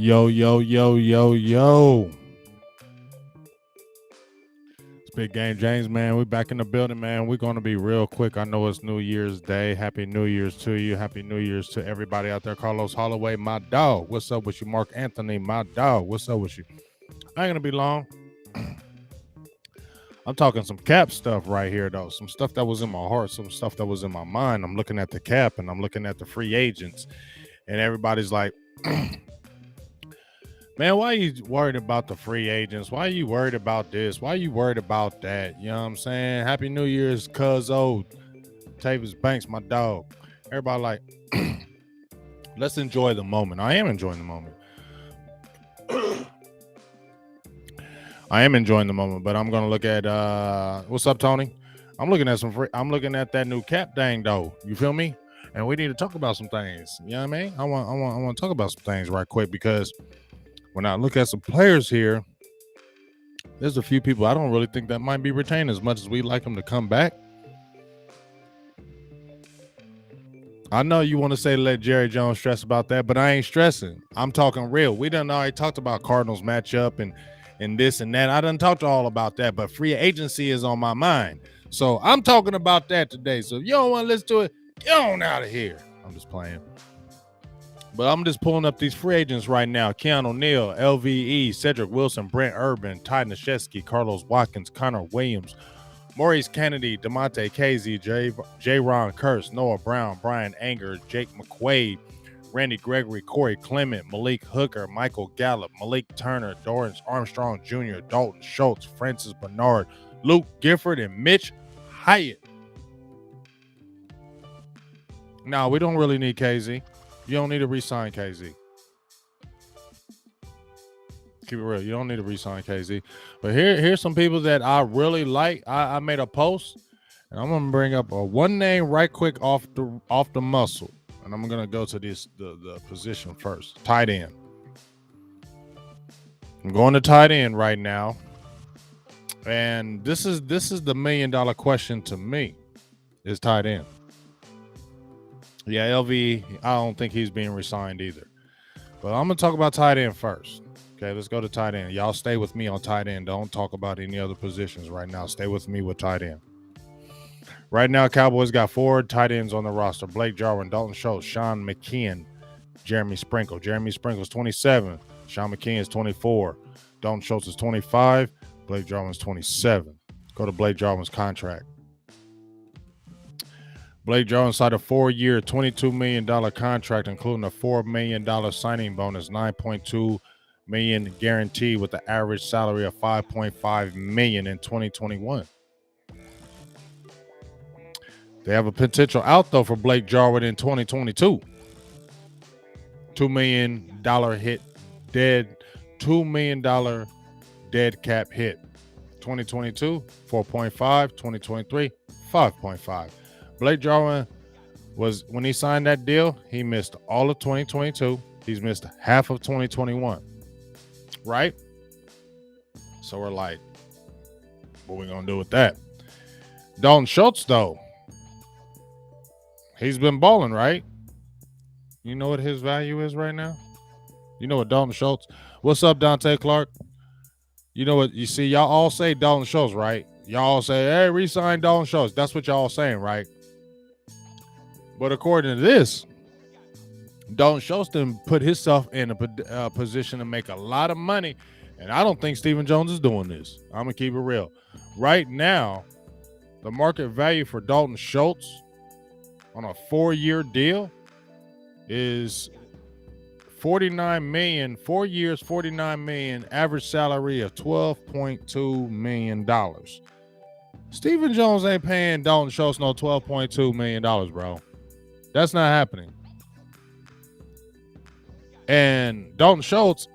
Yo, yo, yo, yo, yo. It's Big Game James, man. We back in the building, man. We're going to be real quick. I know it's New Year's Day. Happy New Year's to you. Happy New Year's to everybody out there. Carlos Holloway, my dog. What's up with you? Mark Anthony, my dog. What's up with you? I ain't going to be long. I'm talking some cap stuff right here, though. Some stuff that was in my heart, some stuff that was in my mind. I'm looking at the cap and I'm looking at the free agents. And everybody's like, man, why are you worried about the free agents? Why are you worried about this? Why are you worried about that? You know what I'm saying? Happy New Year's, cuz-o. Tavis Banks, my dog. Everybody like, let's enjoy the moment. I am enjoying the moment. I am enjoying the moment, but I'm gonna look at what's up, Tony? I'm looking at I'm looking at that new cap thing, though. You feel me? And we need to talk about some things. You know what I mean? I want to talk about some things right quick because when I look at some players here, there's a few people I don't really think that might be retained as much as we like them to come back. I know you want to say let Jerry Jones stress about that, but I ain't stressing. I'm talking real. We done already talked about Cardinals matchup and this and that. I done talked all about that, but free agency is on my mind. So I'm talking about that today. So if you don't want to listen to it, get on out of here. I'm just playing. But I'm just pulling up these free agents right now. Keanu Neal, LVE, Cedric Wilson, Brent Urban, Ty Nashevsky, Carlos Watkins, Connor Williams, Maurice Kennedy, DeMonte Casey, J-Ron Kurtz, Noah Brown, Brian Anger, Jake McQuaid, Randy Gregory, Corey Clement, Malik Hooker, Michael Gallup, Malik Turner, Dorrance Armstrong Jr., Dalton Schultz, Francis Bernard, Luke Gifford, and Mitch Hyatt. No, we don't really need KZ. You don't need to re-sign KZ. Keep it real. You don't need to re-sign KZ. But here's some people that I really like. I made a post, and I'm gonna bring up one name right quick off the muscle, and I'm gonna go to the position first. Tight end. I'm going to tight end right now, and this is the $1 million question to me. Is tight end. Yeah, LV, I don't think he's being re-signed either. But I'm going to talk about tight end first. Okay, let's go to tight end. Y'all stay with me on tight end. Don't talk about any other positions right now. Stay with me with tight end. Right now, Cowboys got 4 tight ends on the roster. Blake Jarwin, Dalton Schultz, Sean McKeon, Jeremy Sprinkle. Jeremy Sprinkle's 27. Sean McKeon is 24. Dalton Schultz is 25. Blake Jarwin's 27. Go to Blake Jarwin's contract. Blake Jarwin signed a 4-year, $22 million contract, including a $4 million signing bonus, $9.2 million guaranteed with an average salary of $5.5 million in 2021. They have a potential out, though, for Blake Jarwin in 2022. $2 million hit dead, $2 million dead cap hit. 2022, 4.5, 2023, 5.5. Blake Jarwin was, when he signed that deal, he missed all of 2022. He's missed half of 2021. Right? So we're like, what are we going to do with that? Dalton Schultz, though, he's been balling, right? You know what his value is right now? You know what Dalton Schultz? What's up, Dante Clark? You know what? You see, y'all all say Dalton Schultz, right? Y'all all say, hey, re-sign Dalton Schultz. That's what y'all saying, right? But according to this, Dalton Schultz didn't put himself in a position to make a lot of money, and I don't think Stephen Jones is doing this. I'm going to keep it real. Right now, the market value for Dalton Schultz on a 4-year deal is $49 million, 4 years, $49 million, average salary of $12.2 million. Stephen Jones ain't paying Dalton Schultz no $12.2 million, bro. That's not happening. And Dalton Schultz,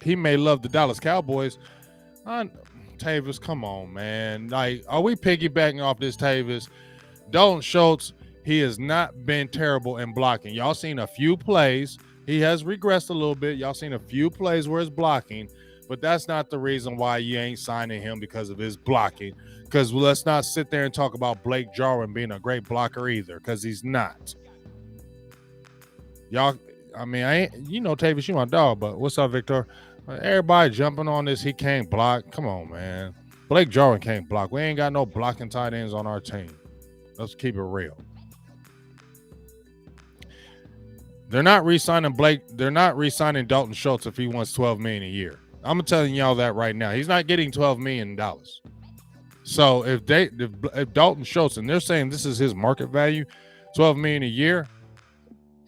he may love the Dallas Cowboys. Tavis, come on, man. Like, are we piggybacking off this, Tavis? Dalton Schultz, he has not been terrible in blocking. Y'all seen a few plays. He has regressed a little bit. Y'all seen a few plays where it's blocking, but that's not the reason why you ain't signing him because of his blocking. Because let's not sit there and talk about Blake Jarwin being a great blocker either, because he's not. Y'all, I mean, I ain't, Tavis, you my dog, but what's up, Victor? Everybody jumping on this. He can't block. Come on, man. Blake Jarwin can't block. We ain't got no blocking tight ends on our team. Let's keep it real. They're not re-signing Blake. They're not re-signing Dalton Schultz if he wants $12 million a year. I'm telling y'all that right now. He's not getting $12 million. So if Dalton Schultz, and they're saying this is his market value, $12 million a year,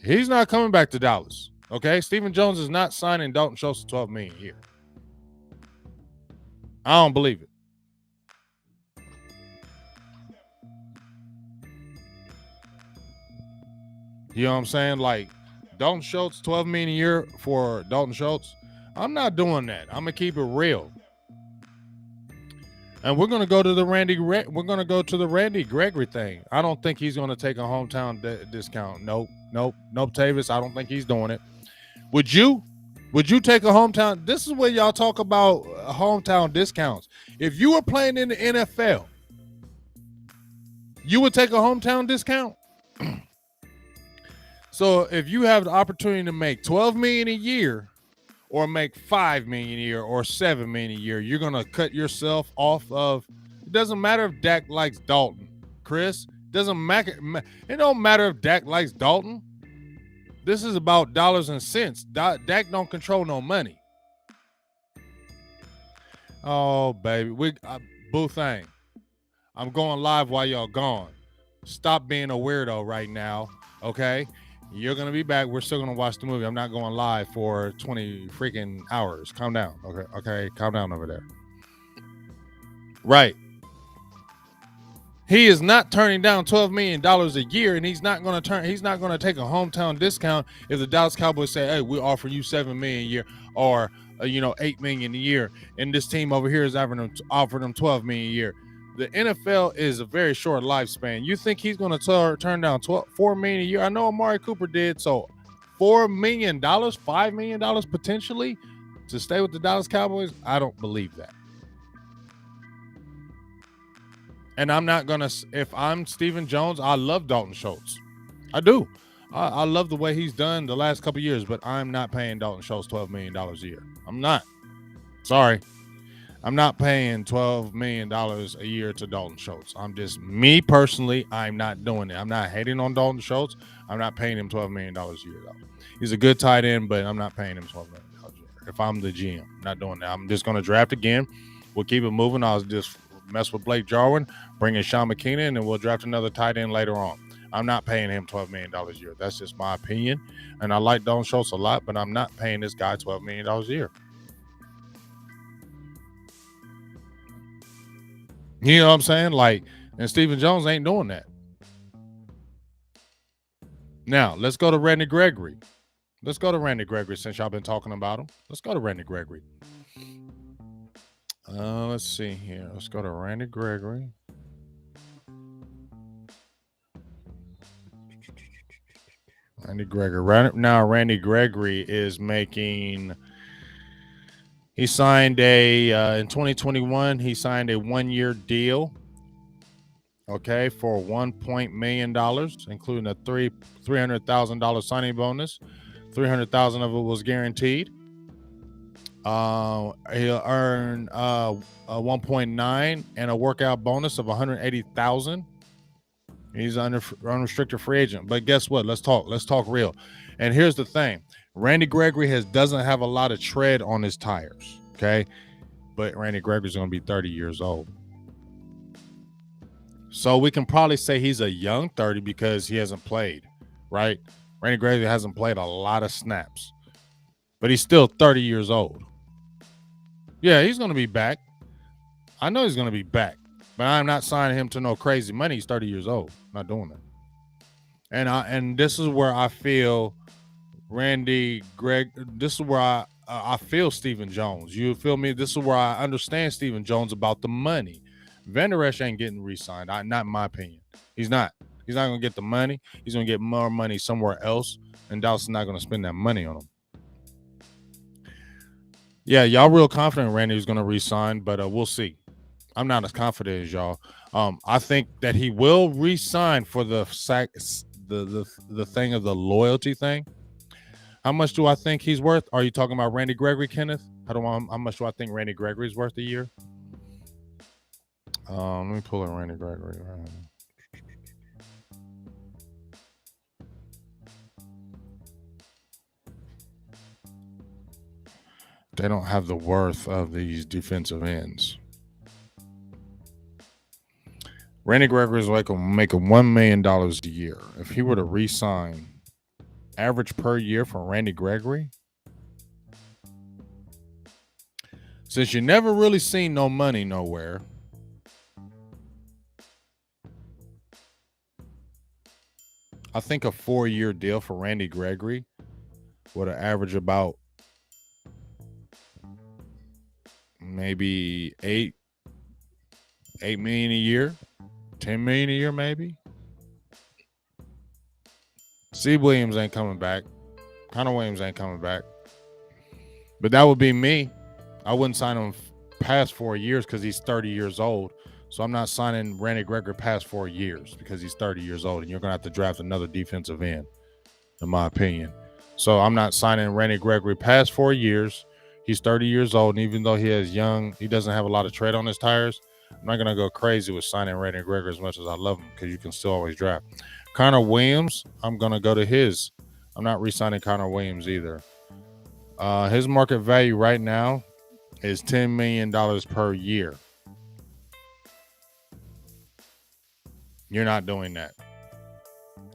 he's not coming back to Dallas. Okay, Stephen Jones is not signing Dalton Schultz to $12 million a year. I don't believe it. You know what I'm saying? Like Dalton Schultz, $12 million a year for Dalton Schultz. I'm not doing that. I'm gonna keep it real. And we're gonna go to the Randy Gregory thing. I don't think he's gonna take a hometown discount. Nope, Tavis. I don't think he's doing it. Would you? Would you take a hometown? This is where y'all talk about hometown discounts. If you were playing in the NFL, you would take a hometown discount. So if you have the opportunity to make $12 million a year, or make $5 million a year, or $7 million a year, you're gonna cut yourself off of. It doesn't matter if Dak likes Dalton, Chris. Doesn't matter. It don't matter if Dak likes Dalton. This is about dollars and cents. Dak don't control no money. Oh baby, boo thing. I'm going live while y'all gone. Stop being a weirdo right now, okay? You're going to be back. We're still going to watch the movie. I'm not going live for 20 freaking hours. Calm down. Okay. Calm down over there. Right. He is not turning down $12 million a year, and he's not going to take a hometown discount if the Dallas Cowboys say, hey, we offer you $7 million a year, or $8 million a year, and this team over here is offering them $12 million a year. The NFL is a very short lifespan. You think he's going to turn down $4 million a year? I know Amari Cooper did. So $4 million, $5 million potentially to stay with the Dallas Cowboys? I don't believe that. And I'm not going to, if I'm Stephen Jones, I love Dalton Schultz. I do. I love the way he's done the last couple of years, but I'm not paying Dalton Schultz $12 million a year. I'm not. Sorry. I'm not paying $12 million a year to Dalton Schultz. Me personally, I'm not doing it. I'm not hating on Dalton Schultz. I'm not paying him $12 million a year, though. He's a good tight end, but I'm not paying him $12 million a year. If I'm the GM, I'm not doing that. I'm just going to draft again. We'll keep it moving. I'll just mess with Blake Jarwin, bring in Sean McKinnon, and we'll draft another tight end later on. I'm not paying him $12 million a year. That's just my opinion. And I like Dalton Schultz a lot, but I'm not paying this guy $12 million a year. You know what I'm saying? And Stephen Jones ain't doing that. Now, let's go to Randy Gregory. Since y'all been talking about him. Let's go to Randy Gregory. Let's see here. Let's go to Randy Gregory. Randy Gregory is making... He signed in 2021, he signed a 1-year deal, okay, for $1 million, including a $300,000 signing bonus. $300,000 of it was guaranteed. He'll earn a 1.9 and a workout bonus of $180,000. He's an unrestricted free agent. But guess what? Let's talk real. And here's the thing. Randy Gregory doesn't have a lot of tread on his tires, okay? But Randy Gregory's going to be 30 years old. So we can probably say he's a young 30 because he hasn't played, right? Randy Gregory hasn't played a lot of snaps. But he's still 30 years old. Yeah, he's going to be back. I know he's going to be back. But I'm not signing him to no crazy money. He's 30 years old. I'm not doing that. And this is where I feel... this is where I feel Stephen Jones. You feel me? This is where I understand Stephen Jones about the money. Van Der Esch ain't getting re-signed. Not in my opinion. He's not. He's not going to get the money. He's going to get more money somewhere else, and Dallas is not going to spend that money on him. Yeah, y'all real confident Randy's going to re-sign, but we'll see. I'm not as confident as y'all. I think that he will re-sign for the thing of the loyalty thing. How much do I think he's worth? Are you talking about Randy Gregory, Kenneth? How much do I think Randy Gregory's worth a year? Let me pull in Randy Gregory. They don't have the worth of these defensive ends. Randy Gregory's making $1 million a year. If he were to re-sign, average per year for Randy Gregory, since you never really seen no money nowhere, I think a 4-year deal for Randy Gregory would average about maybe $8 million a year, $10 million a year, maybe. C. Williams ain't coming back. Connor Williams ain't coming back. But that would be me. I wouldn't sign him past 4 years because he's 30 years old. So I'm not signing Randy Gregory past 4 years because he's 30 years old, and you're going to have to draft another defensive end, in my opinion. So I'm not signing Randy Gregory past 4 years. He's 30 years old, and even though he doesn't have a lot of tread on his tires, I'm not going to go crazy with signing Randy Gregory as much as I love him because you can still always draft. Connor Williams, I'm going to go to his. I'm not re-signing Connor Williams either. His market value right now is $10 million per year. You're not doing that.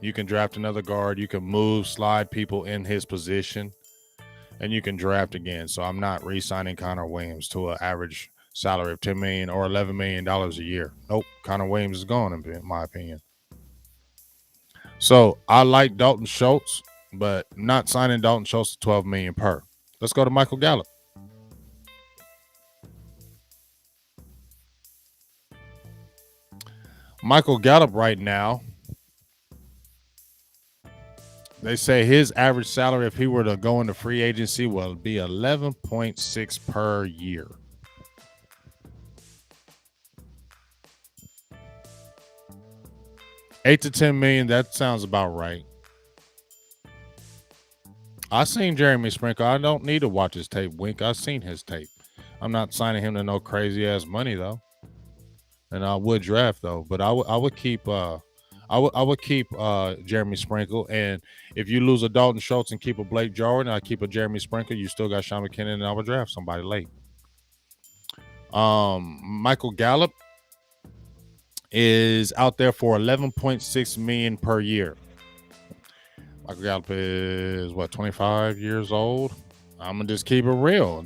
You can draft another guard. You can move, slide people in his position, and you can draft again. So I'm not re-signing Connor Williams to an average salary of $10 million or $11 million a year. Nope. Connor Williams is gone, in my opinion. So I like Dalton Schultz, but not signing Dalton Schultz to $12 million per. Let's go to Michael Gallup. Michael Gallup right now, they say his average salary if he were to go into free agency will be 11.6 per year. $8 to $10 million, that sounds about right. I seen Jeremy Sprinkle. I don't need to watch his tape, Wink. I've seen his tape. I'm not signing him to no crazy ass money though. And I would draft though, but I would keep Jeremy Sprinkle. And if you lose a Dalton Schultz and keep a Blake Jordan, I keep a Jeremy Sprinkle. You still got Sean McKinnon, and I would draft somebody late. Michael Gallup is out there for $11.6 million per year. Michael Gallup is 25 years old. I'm gonna just keep it real.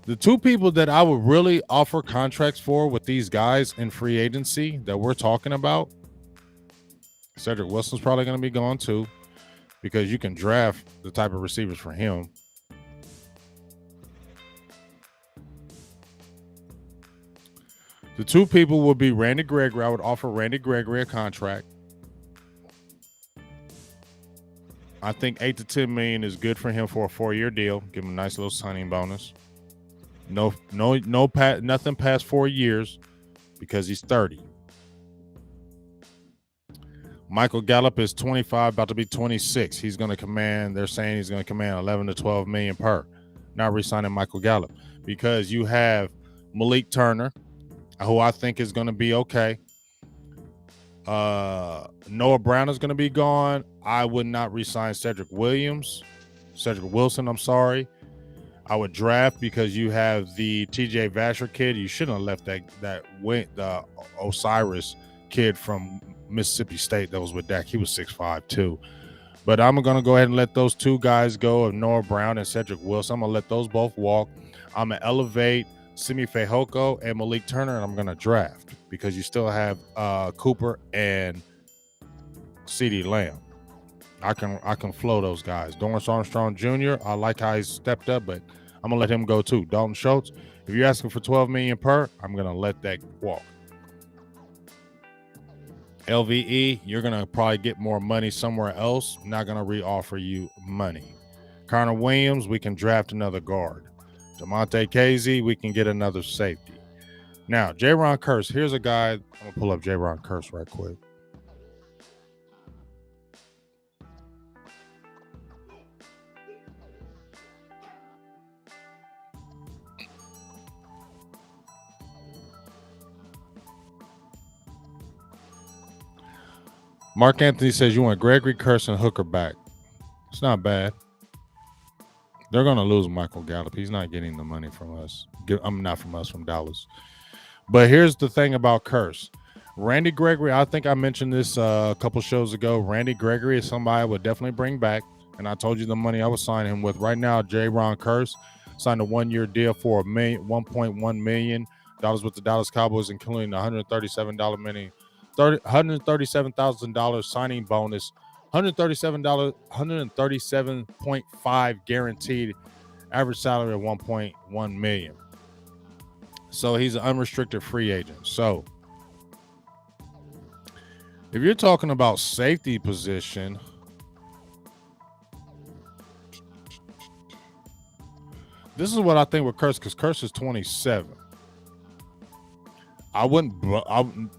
The two people that I would really offer contracts for with these guys in free agency that we're talking about, Cedric Wilson's probably going to be gone too because you can draft the type of receivers for him. The two people would be Randy Gregory. I would offer Randy Gregory a contract. I think $8 to $10 million is good for him for a 4-year deal. Give him a nice little signing bonus. Nothing past 4 years because he's 30. Michael Gallup is 25, about to be 26. He's going to command, they're saying he's going to command 11 to 12 million per. Not re-signing Michael Gallup because you have Malik Turner, who I think is going to be okay. Noah Brown is going to be gone. I would not re-sign Cedric Wilson, I'm sorry. I would draft because you have the TJ Vasher kid. You shouldn't have left the Osiris kid from Mississippi State that was with Dak. He was 6'5" too. But I'm going to go ahead and let those two guys go of Noah Brown and Cedric Wilson. I'm going to let those both walk. I'm going to elevate Simi Fehoko and Malik Turner, and I'm going to draft because you still have Cooper and CeeDee Lamb. I can flow those guys. Dorrance Armstrong Jr., I like how he's stepped up, but I'm going to let him go too. Dalton Schultz, if you're asking for $12 million per, I'm going to let that walk. LVE, you're going to probably get more money somewhere else. I'm not going to re-offer you money. Connor Williams, we can draft another guard. Demonte Casey, we can get another safety. Now, J-Ron Curse, here's a guy. I'm going to pull up J-Ron Curse right quick. Mark Anthony says you want Gregory, Curse, and Hooker back. It's not bad. They're going to lose Michael Gallup. He's not getting the money from us. Not from us, from Dallas. But here's the thing about Curse. Randy Gregory, I think I mentioned this a couple shows ago. Randy Gregory is somebody I would definitely bring back. And I told you the money I would sign him with. Right now, J-Ron Curse signed a 1-year deal for $1.1 million with the Dallas Cowboys, including the $137,000 signing bonus, $137.5 guaranteed, average salary of $1.1 million. So he's an unrestricted free agent. So if you're talking about safety position, this is what I think with Curse, because Curse is 27.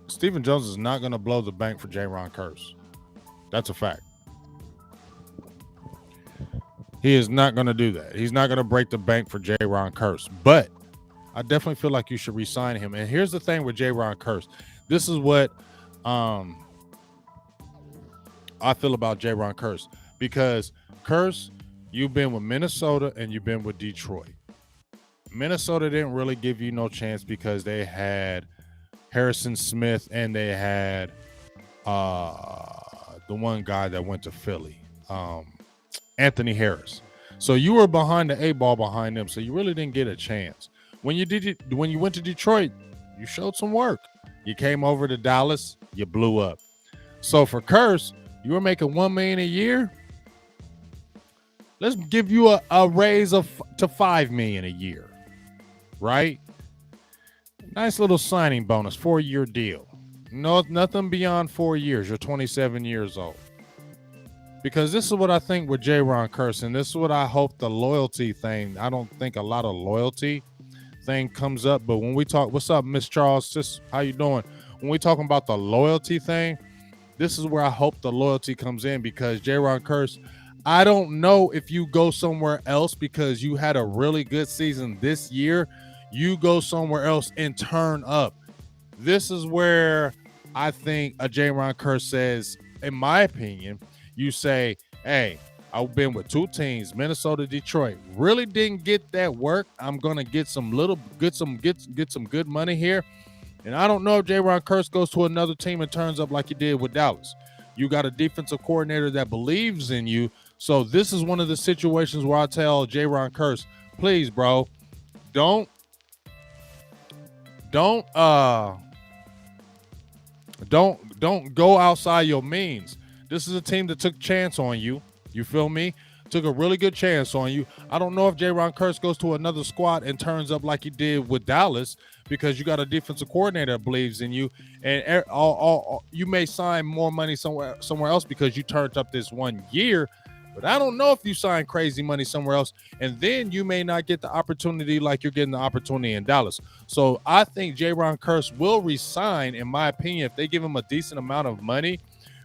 Stephen Jones is not going to blow the bank for J-Ron Curse. That's a fact. He is not going to do that. He's not going to break the bank for J-Ron Curse. But I definitely feel like you should re-sign him. And here's the thing with J-Ron Curse. This is what I feel about J-Ron Curse. Because Curse, you've been with Minnesota and you've been with Detroit. Minnesota didn't really give you no chance because they had Harrison Smith and they had the one guy that went to Philly, Anthony Harris. So you were behind the 8-ball behind them, so you really didn't get a chance. When you went to Detroit, you showed some work. You came over to Dallas, you blew up. So for Curse, you were making $1 million a year. Let's give you a raise to $5 million a year, right? Nice little signing bonus, 4-year deal. No, nothing beyond 4 years. You're 27 years old. Because this is what I think with J-Ron Curse, and this is what I hope the loyalty thing. I don't think a lot of loyalty thing comes up, but when we talk, what's up, Miss Charles? Sis, how you doing? When we talking about the loyalty thing, this is where I hope the loyalty comes in, because J-Ron Curse, I don't know if you go somewhere else because you had a really good season this year. You go somewhere else and turn up. This is where I think a J-Ron Curse says, in my opinion, you say, hey, I've been with 2 teams, Minnesota, Detroit. Really didn't get that work. I'm gonna get some good money here. And I don't know if J-Ron Curse goes to another team and turns up like he did with Dallas. You got a defensive coordinator that believes in you. So this is one of the situations where I tell J-Ron Curse, please, bro, don't go outside your means. This is a team that took a chance on you. You feel me? Took a really good chance on you. I don't know if J-Ron Curse goes to another squad and turns up like he did with Dallas, because you got a defensive coordinator that believes in you, and you may sign more money somewhere else because you turned up this 1 year. But I don't know if you sign crazy money somewhere else, and then you may not get the opportunity like you're getting the opportunity in Dallas. So I think J-Ron Curse will resign, in my opinion, if they give him a decent amount of money,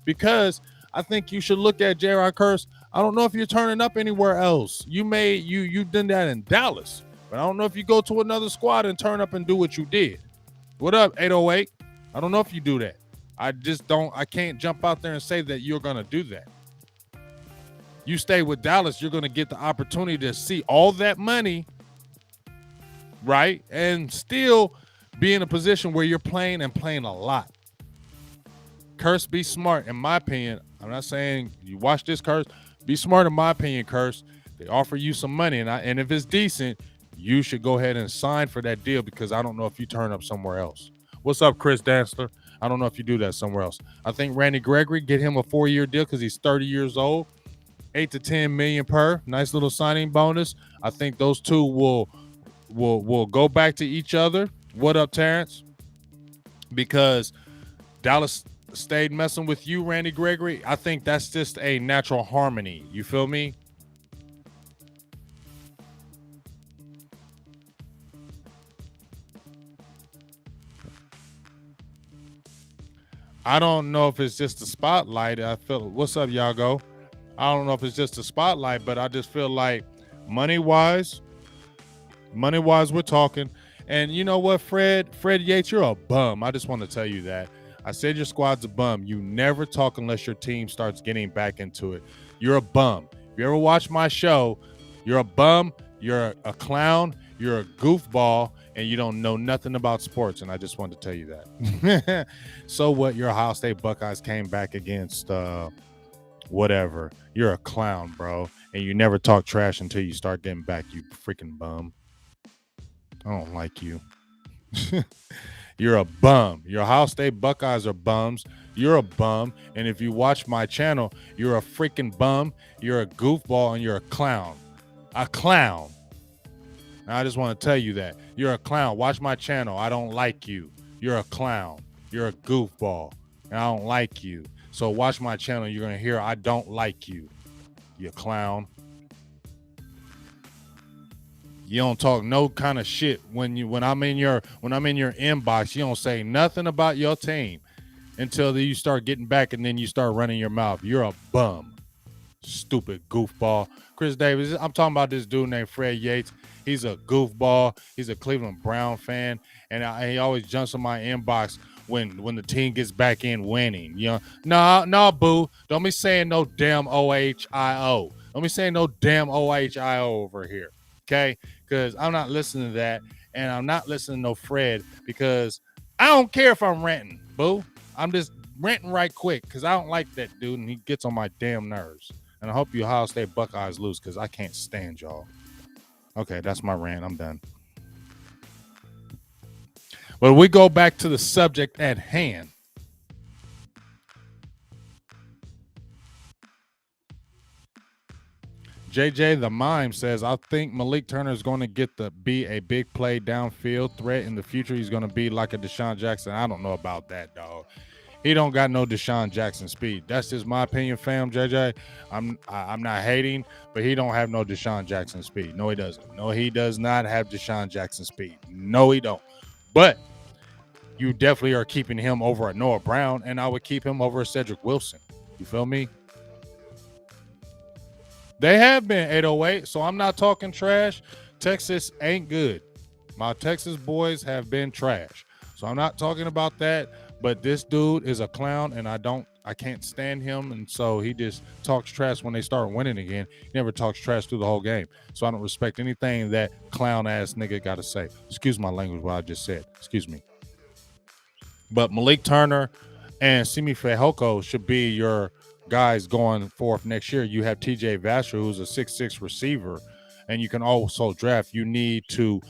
because I think you should look at J-Ron Curse. I don't know if you're turning up anywhere else. You done that in Dallas, but I don't know if you go to another squad and turn up and do what you did. What up, 808? I don't know if you do that. I can't jump out there and say that you're going to do that. You stay with Dallas, you're going to get the opportunity to see all that money, right? And still be in a position where you're playing a lot. Curse, be smart, in my opinion. I'm not saying you watch this, Curse. Be smart, in my opinion, Curse. They offer you some money, and if it's decent, you should go ahead and sign for that deal, because I don't know if you turn up somewhere else. What's up, Chris Dantzler? I don't know if you do that somewhere else. I think Randy Gregory, get him a 4-year deal because he's 30 years old. 8 to 10 million per. Nice little signing bonus. I think those two will go back to each other. What up, Terrence? Because Dallas stayed messing with you, Randy Gregory. I think that's just a natural harmony. You feel me? I don't know if it's just the spotlight. I feel. What's up, Yago? I don't know if it's just a spotlight, but I just feel like money-wise, we're talking. And you know what, Fred Yates, you're a bum. I just want to tell you that. I said your squad's a bum. You never talk unless your team starts getting back into it. You're a bum. If you ever watch my show, you're a bum, you're a clown, you're a goofball, and you don't know nothing about sports. And I just wanted to tell you that. So what? Your Ohio State Buckeyes came back against whatever. You're a clown, bro. And you never talk trash until you start getting back, you freaking bum. I don't like you. You're a bum. Your Ohio State Buckeyes are bums. You're a bum. And if you watch my channel, you're a freaking bum. You're a goofball and you're a clown. A clown. And I just want to tell you that. You're a clown. Watch my channel. I don't like you. You're a clown. You're a goofball. And I don't like you. So watch my channel. You're going to hear I don't like you. You clown. You don't talk no kind of shit when I'm in your inbox. You don't say nothing about your team until you start getting back, and then you start running your mouth. You're a bum, stupid goofball. Chris Davis. I'm talking about this dude named Fred Yates. He's a goofball. He's a Cleveland Brown fan, and he always jumps in my inbox when the team gets back in winning. You know, no, boo. Don't be saying no damn OHIO. Don't be saying no damn OHIO over here. Okay, because I'm not listening to that, and I'm not listening to no Fred, because I don't care if I'm ranting, boo. I'm just ranting right quick because I don't like that dude, and he gets on my damn nerves. And I hope you Ohio State Buckeyes lose because I can't stand y'all. Okay, that's my rant. I'm done. But we go back to the subject at hand. JJ the Mime says, I think Malik Turner is going to be a big play downfield threat in the future. He's going to be like a Deshaun Jackson. I don't know about that, dog. He don't got no Deshaun Jackson speed. That's just my opinion, fam, JJ. I'm not hating, but he don't have no Deshaun Jackson speed. No, he doesn't. No, he does not have Deshaun Jackson speed. No, he don't. But you definitely are keeping him over a Noah Brown, and I would keep him over a Cedric Wilson. You feel me? They have been 808, so I'm not talking trash. Texas ain't good. My Texas boys have been trash. So I'm not talking about that, but this dude is a clown, and I can't stand him, and so he just talks trash when they start winning again. He never talks trash through the whole game. So I don't respect anything that clown-ass nigga got to say. Excuse my language, what I just said. Excuse me. But Malik Turner and Simi Fehoko should be your guys going forth next year. You have TJ Vasher, who's a 6'6" receiver, and you can also draft. You need to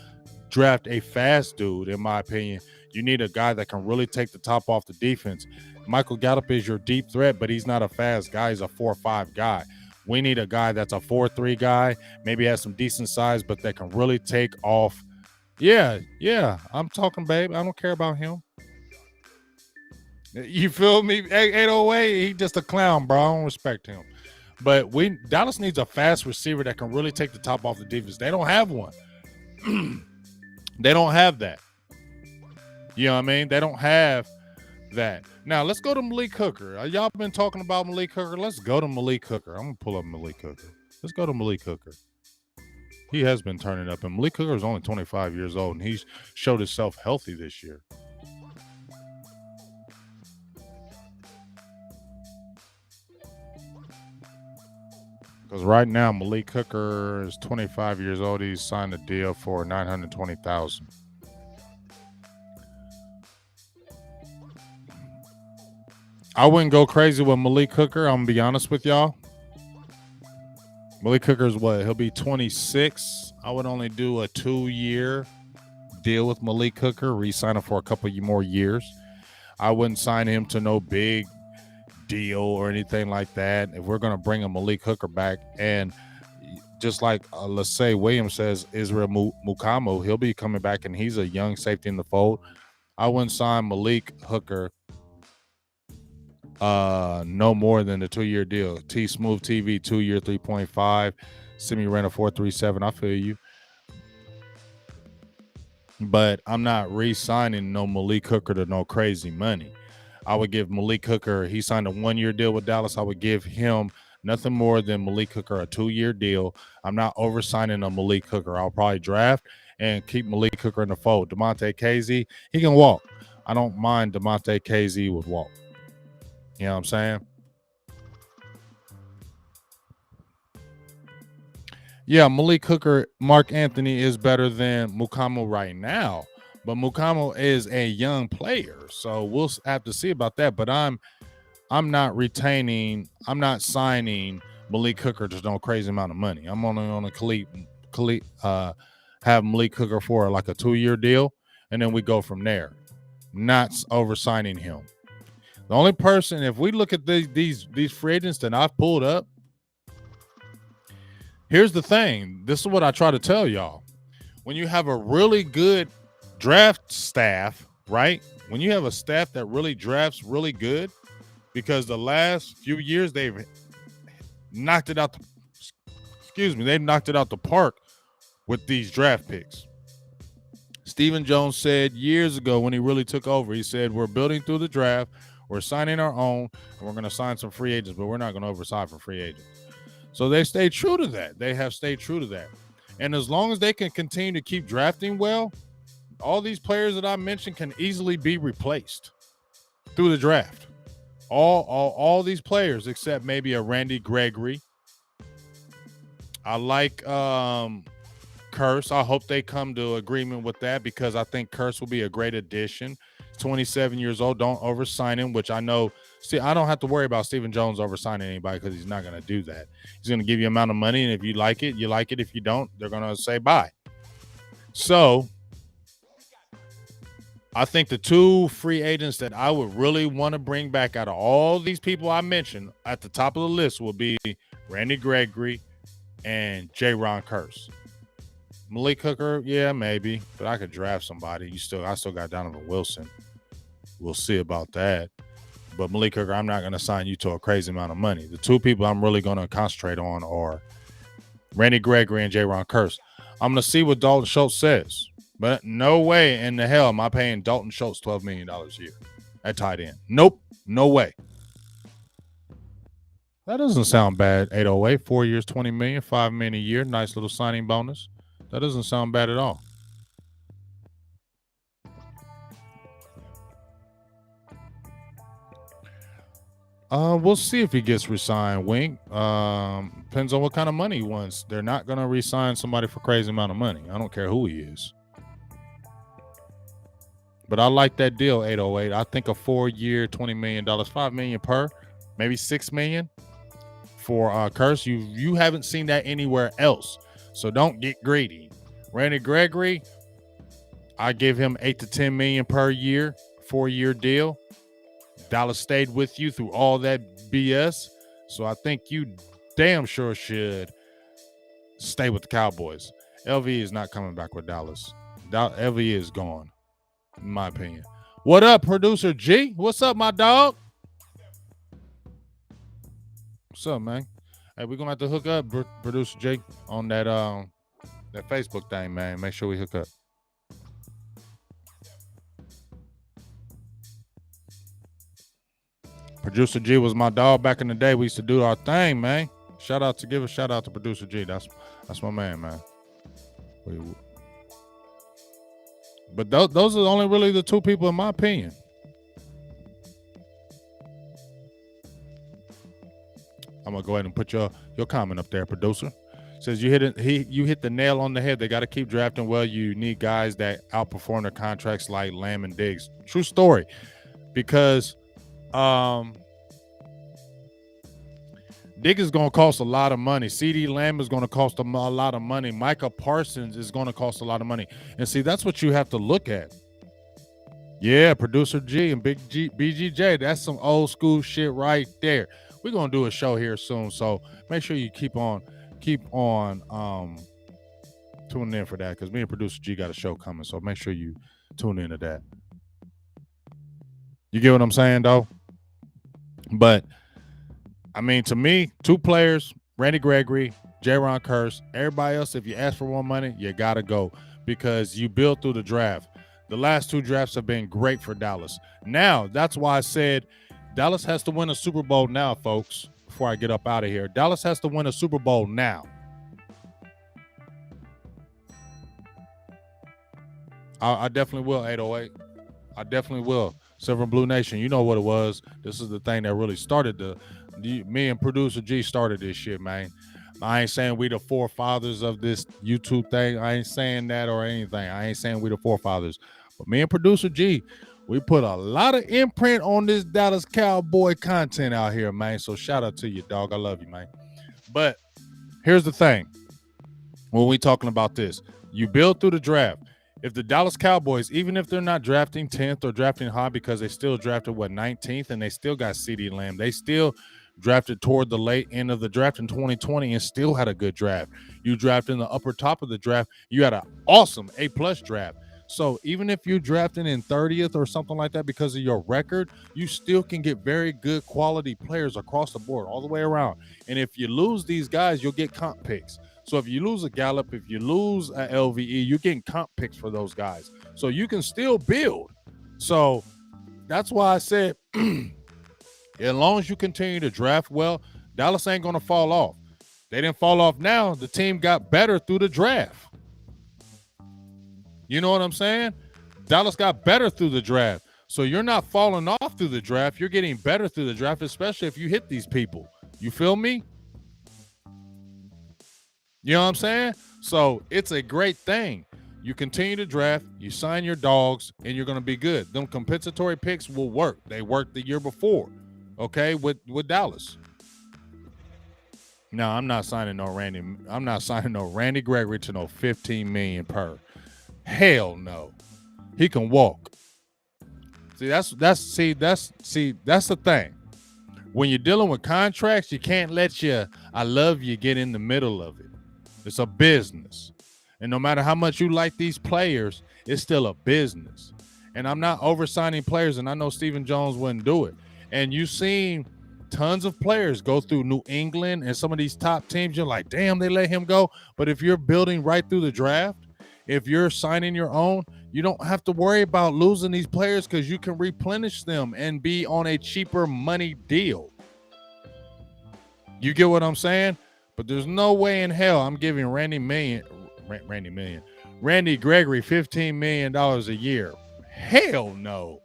draft a fast dude, in my opinion. You need a guy that can really take the top off the defense. Michael Gallup is your deep threat, but he's not a fast guy. He's a 4-5 guy. We need a guy that's a 4-3 guy, maybe has some decent size, but that can really take off. Yeah, I'm talking, babe. I don't care about him. You feel me? 808, he just a clown, bro. I don't respect him. But Dallas needs a fast receiver that can really take the top off the defense. They don't have one. They don't have that. You know what I mean? They don't have that. Now, let's go to Malik Hooker. Y'all been talking about Malik Hooker. Let's go to Malik Hooker. I'm going to pull up Malik Hooker. Let's go to Malik Hooker. He has been turning up, and Malik Hooker is only 25 years old, and he's showed himself healthy this year. Because right now, Malik Hooker is 25 years old. He's signed a deal for $920,000. I wouldn't go crazy with Malik Hooker. I'm going to be honest with y'all. Malik Hooker's what? He'll be 26. I would only do a 2-year deal with Malik Hooker, re-sign him for a couple more years. I wouldn't sign him to no big deal or anything like that. If we're going to bring a Malik Hooker back, and just like let's say Williams says, Israel Mukamu, he'll be coming back, and he's a young safety in the fold. I wouldn't sign Malik Hooker no more than a 2-year deal. Smooth TV 2-year 3.5, Simi ran a 4.37. I feel you, but I'm not re-signing no Malik Hooker to no crazy money. I would give Malik Hooker, he signed a 1-year deal with Dallas. I would give him nothing more than Malik Hooker a 2-year deal. I'm not over-signing a Malik Hooker. I'll probably draft and keep Malik Hooker in the fold. DeMonte Casey, he can walk. I don't mind DeMonte KZ would walk. You know what I'm saying? Yeah, Malik Hooker, Mark Anthony is better than Mukamo right now, but Mukamo is a young player, so we'll have to see about that. But I'm not signing Malik Hooker to no crazy amount of money. I'm only on a have Malik Hooker for like a 2-year deal, and then we go from there. Not over signing him. The only person, if we look at these free agents that I've pulled up, here's the thing. This is what I try to tell y'all. When you have a really good draft staff, right? When you have a staff that really drafts really good, because the last few years they've knocked it out the park with these draft picks. Stephen Jones said years ago when he really took over, he said, we're building through the draft, we're signing our own, and we're going to sign some free agents, but we're not going to oversign for free agents. So they stay true to that. They have stayed true to that. And as long as they can continue to keep drafting well, all these players that I mentioned can easily be replaced through the draft. All these players except maybe a Randy Gregory. I like Curse. I hope they come to agreement with that because I think Curse will be a great addition. 27 years old. Don't oversign him, which I know. See, I don't have to worry about Stephen Jones oversigning anybody because he's not going to do that. He's going to give you an amount of money, and if you like it, you like it. If you don't, they're going to say bye. So I think the two free agents that I would really want to bring back out of all these people I mentioned at the top of the list will be Randy Gregory and J-Ron Curse. Malik Hooker, yeah, maybe, but I could draft somebody. I still got Donovan Wilson. We'll see about that. But Malik Hooker, I'm not going to sign you to a crazy amount of money. The two people I'm really going to concentrate on are Randy Gregory and J-Ron Curse. I'm going to see what Dalton Schultz says. But no way in the hell am I paying Dalton Schultz $12 million a year at tight end. Nope. No way. That doesn't sound bad. 808, 4 years, $20 million, $5 million a year. Nice little signing bonus. That doesn't sound bad at all. We'll see if he gets re-signed, Wink. Depends on what kind of money he wants. They're not going to re-sign somebody for crazy amount of money. I don't care who he is. But I like that deal, 808. I think a 4-year, $20 million, $5 million per, maybe $6 million for Curse. You haven't seen that anywhere else. So don't get greedy. Randy Gregory, I give him $8 to $10 million per year, 4-year deal. Dallas stayed with you through all that BS. So I think you damn sure should stay with the Cowboys. LV is not coming back with Dallas. LV is gone, in my opinion. What up, producer G? What's up, my dog? What's up, man? Hey, we're gonna have to hook up, producer G, on that Facebook thing, man. Make sure we hook up. Producer G was my dog back in the day. We used to do our thing, man. Give a shout out to producer G. That's my man. But those are only really the two people, in my opinion. I'm gonna go ahead and put your comment up there, producer. Says you hit the nail on the head. They got to keep drafting well. You need guys that outperform their contracts like Lamb and Diggs. True story, because Diggs is going to cost a lot of money. CeeDee Lamb is going to cost a lot of money. Micah Parsons is going to cost a lot of money. And see, that's what you have to look at. Yeah, producer G and BGJ. That's some old school shit right there. We're going to do a show here soon, so make sure you keep on tuning in for that, because me and producer G got a show coming, so make sure you tune into that. You get what I'm saying, though? But I mean, to me, two players, Randy Gregory, J-Ron Curse, everybody else, if you ask for more money, you got to go, because you build through the draft. The last two drafts have been great for Dallas. Now, that's why I said Dallas has to win a Super Bowl now, folks, before I get up out of here. Dallas has to win a Super Bowl now. I definitely will, 808. I definitely will. Silver and Blue Nation, you know what it was. This is the thing that really started me and producer G started this shit, man. I ain't saying we the forefathers of this YouTube thing. I ain't saying that or anything. I ain't saying we the forefathers. But me and producer G, we put a lot of imprint on this Dallas Cowboy content out here, man. So shout out to you, dog. I love you, man. But here's the thing. When we talking about this, you build through the draft. If the Dallas Cowboys, even if they're not drafting 10th or drafting high because they still drafted, 19th, and they still got CeeDee Lamb, they still drafted toward the late end of the draft in 2020 and still had a good draft. You drafted in the upper top of the draft, you had an awesome A-plus draft. So even if you're drafting in 30th or something like that because of your record, you still can get very good quality players across the board, all the way around. And if you lose these guys, you'll get comp picks. So if you lose a Gallup, if you lose a LVE, you're getting comp picks for those guys. So you can still build. So that's why I said, as long as you continue to draft well, Dallas ain't going to fall off. They didn't fall off now. The team got better through the draft. You know what I'm saying? Dallas got better through the draft. So you're not falling off through the draft. You're getting better through the draft, especially if you hit these people. You feel me? You know what I'm saying? So it's a great thing. You continue to draft, you sign your dogs, and you're going to be good. Them compensatory picks will work. They worked the year before, okay, with Dallas. No, I'm not signing no Randy Gregory to no $15 million per. Hell no. He can walk. See, that's the thing. When you're dealing with contracts, you can't let I love you get in the middle of it. It's a business. And no matter how much you like these players, it's still a business. And I'm not oversigning players, and I know Stephen Jones wouldn't do it. And you've seen tons of players go through New England and some of these top teams. You're like, damn, they let him go. But if you're building right through the draft, if you're signing your own, you don't have to worry about losing these players because you can replenish them and be on a cheaper money deal. You get what I'm saying? But there's no way in hell I'm giving Randy Gregory $15 million a year. Hell no.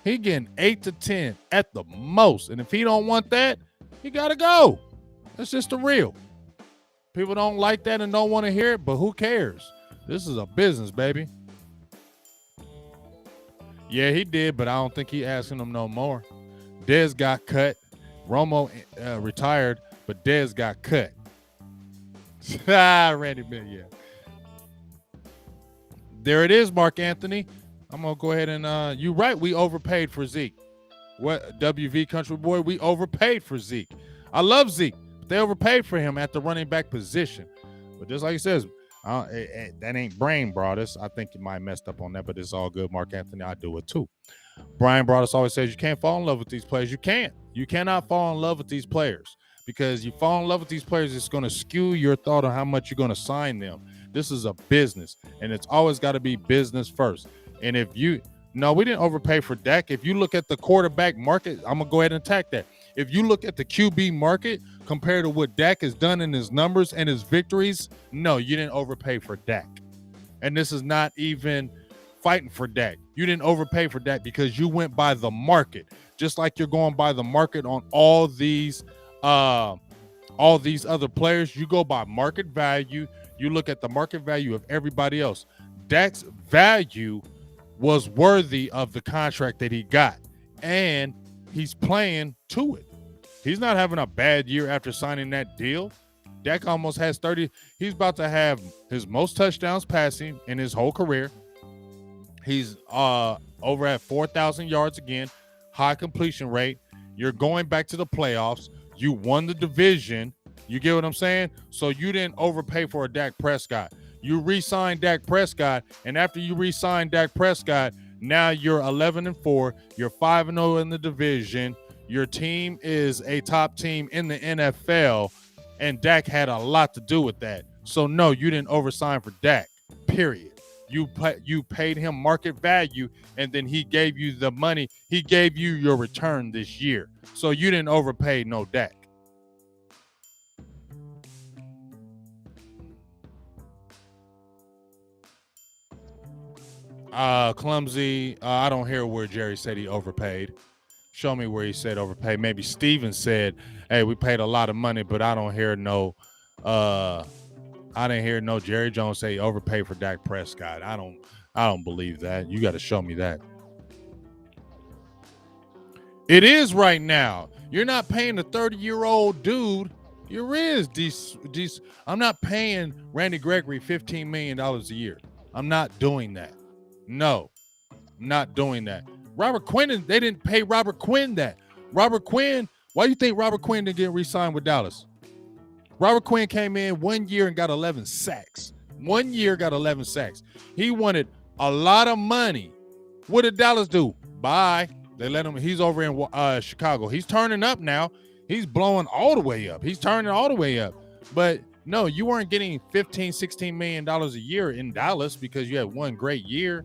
He getting 8 to 10 at the most. And if he don't want that, he got to go. That's just the real. People don't like that and don't want to hear it, but who cares? This is a business, baby. Yeah, he did, but I don't think he asking them no more. Dez got cut. Romo retired, but Dez got cut. Randy Bill, yeah. There it is, Mark Anthony. I'm going to go ahead and, you're right, we overpaid for Zeke. What, WV Country Boy, we overpaid for Zeke. I love Zeke. They overpaid for him at the running back position. But just like he says, that ain't Brain Broadus. I think you might have messed up on that, but it's all good, Mark Anthony. I do it too. Brian Broadus always says you can't fall in love with these players. You can't. You cannot fall in love with these players because you fall in love with these players, it's going to skew your thought on how much you're going to sign them. This is a business, and it's always got to be business first. And if we didn't overpay for Dak. If you look at the quarterback market, I'm going to go ahead and attack that. If you look at the QB market compared to what Dak has done in his numbers and his victories, no, you didn't overpay for Dak. And this is not even fighting for Dak. You didn't overpay for Dak because you went by the market, just like you're going by the market on all these other players. You go by market value. You look at the market value of everybody else. Dak's value was worthy of the contract that he got, and he's playing to it. He's not having a bad year after signing that deal. Dak almost has 30. He's about to have his most touchdowns passing in his whole career. He's over at 4,000 yards again, high completion rate. You're going back to the playoffs. You won the division. You get what I'm saying? So you didn't overpay for a Dak Prescott. You re-signed Dak Prescott, and after you re-signed Dak Prescott, now you're 11-4. You're 5-0 in the division. Your team is a top team in the NFL, and Dak had a lot to do with that. So, no, you didn't oversign for Dak, period. You paid him market value, and then he gave you the money. He gave you your return this year. So you didn't overpay no Dak. Clumsy. I don't hear where Jerry said he overpaid. Show me where he said overpaid. Maybe Steven said, "Hey, we paid a lot of money," but I don't hear no. I didn't hear no Jerry Jones say he overpaid for Dak Prescott. I don't believe that. You got to show me that. It is right now. You're not paying a 30-year-old dude. You is. I'm not paying Randy Gregory $15 million a year. I'm not doing that. No, I'm not doing that. Robert Quinn, they didn't pay Robert Quinn that. Robert Quinn, why do you think Robert Quinn didn't get re-signed with Dallas? Robert Quinn came in 1 year and got 11 sacks. 1 year got 11 sacks. He wanted a lot of money. What did Dallas do? Bye. They let him. He's over in Chicago. He's turning up now. He's blowing all the way up. He's turning all the way up. But no, you weren't getting $15, $16 million a year in Dallas because you had one great year.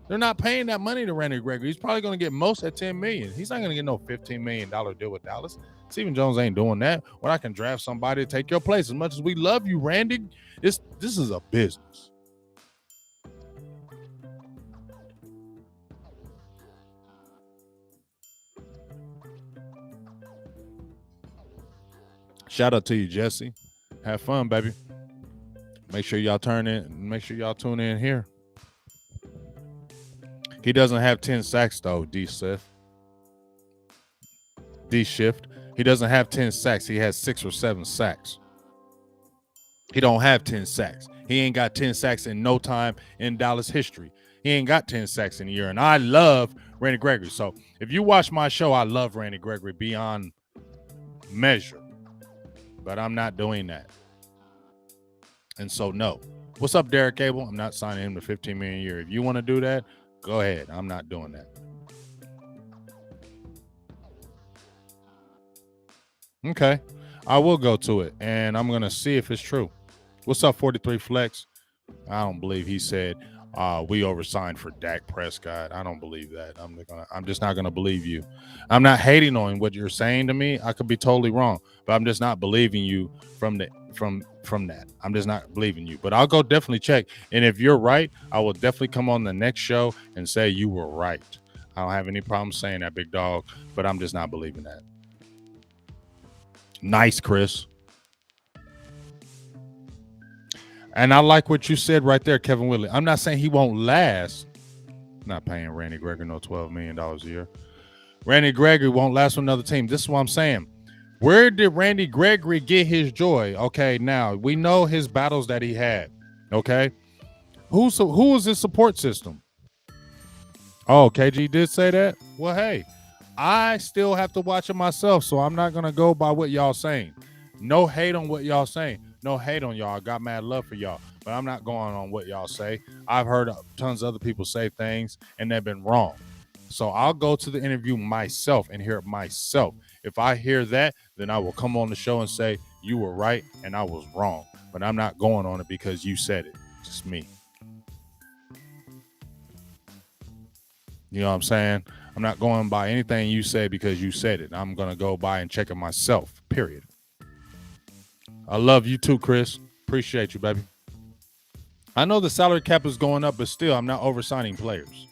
They're not paying that money to Randy Gregory. He's probably going to get most at $10 million. He's not going to get no $15 million deal with Dallas. Stephen Jones ain't doing that. When I can draft somebody to take your place. As much as we love you, Randy, this is a business. Shout out to you, Jesse. Have fun, baby. Make sure y'all tune in here. He doesn't have 10 sacks, though, D-Shift. He doesn't have 10 sacks. He has 6 or 7 sacks. He don't have 10 sacks. He ain't got 10 sacks in no time in Dallas history. He ain't got 10 sacks in a year. And I love Randy Gregory. So if you watch my show, I love Randy Gregory beyond measure. But I'm not doing that. And so, no. What's up, Derek Cable? I'm not signing him to $15 million a year. If you want to do that, go ahead. I'm not doing that. Okay. I will go to it, and I'm going to see if it's true. What's up, 43 Flex? I don't believe he said we oversigned for Dak Prescott. I don't believe that. I'm just not going to believe you. I'm not hating on what you're saying to me. I could be totally wrong, but I'm just not believing you from that. I'm just not believing you. But I'll go definitely check. And if you're right, I will definitely come on the next show and say you were right. I don't have any problem saying that, big dog, but I'm just not believing that. Nice, Chris. And I like what you said right there, Kevin Whitley. I'm not saying he won't last. I'm not paying Randy Gregory no $12 million a year. Randy Gregory won't last with another team. This is what I'm saying. Where did Randy Gregory get his joy? Okay, now we know his battles that he had. Okay, who was his support system? Oh, KG did say that. Well, hey, I still have to watch it myself, so I'm not gonna go by what y'all saying. No hate on what y'all saying. No hate on y'all. I got mad love for y'all, but I'm not going on what y'all say. I've heard tons of other people say things, and they've been wrong. So I'll go to the interview myself and hear it myself. If I hear that, then I will come on the show and say, you were right and I was wrong. But I'm not going on it because you said it. Just me. You know what I'm saying? I'm not going by anything you say because you said it. I'm going to go by and check it myself, period. I love you too, Chris. Appreciate you, baby. I know the salary cap is going up, but still, I'm not oversigning players.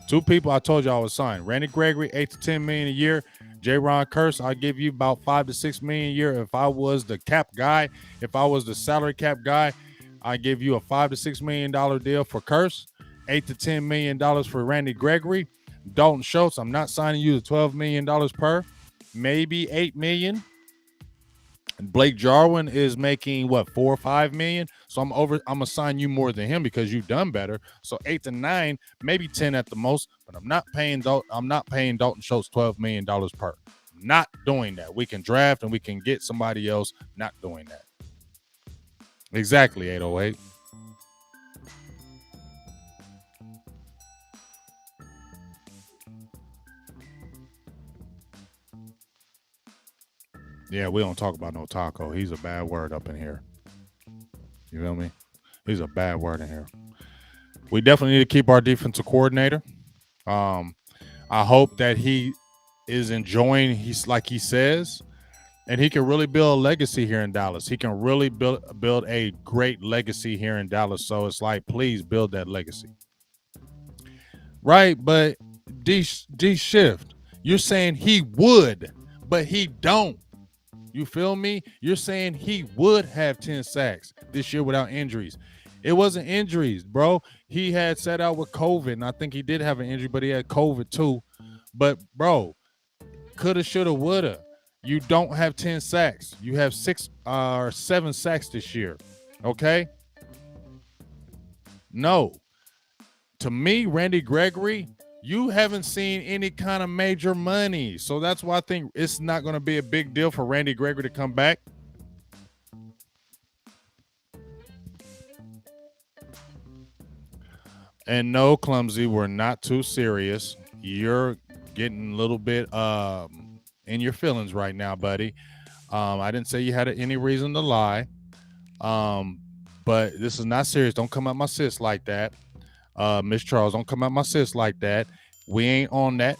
2 people I told you I would sign. Randy Gregory, $8 to $10 million a year. J-Ron Curse, I'll give you about $5 to $6 million a year. If I was the cap guy, if I was the salary cap guy, I give you a $5 to $6 million deal for Curse, $8 to $10 million for Randy Gregory. Dalton Schultz, I'm not signing you to $12 million per, maybe $8 million. Blake Jarwin is making what, $4 or $5 million. So I'm gonna sign you more than him because you've done better. So 8 to 9, maybe 10 at the most. But I'm not paying Dalton Schultz $12 million per. Not doing that. We can draft and we can get somebody else. Not doing that. Exactly, 808. Yeah, we don't talk about no Taco. He's a bad word up in here. You feel me? He's a bad word in here. We definitely need to keep our defensive coordinator. I hope that he is enjoying, like he says, and he can really build a legacy here in Dallas. He can really build a great legacy here in Dallas. So it's like, please build that legacy. right? But D Shift, you're saying he would, but he don't. You feel me? You're saying he would have 10 sacks this year without injuries. It wasn't injuries, bro. He had sat out with COVID, and I think he did have an injury, but he had COVID too. But, bro, coulda, shoulda, woulda. You don't have 10 sacks. You have 6 or 7 sacks this year. Okay? No. To me, Randy Gregory, you haven't seen any kind of major money. So that's why I think it's not going to be a big deal for Randy Gregory to come back. And no, Clumsy, we're not too serious. You're getting a little bit in your feelings right now, buddy. I didn't say you had any reason to lie. But this is not serious. Don't come at my sis like that. Miss Charles, don't come at my sis like that. We ain't on that.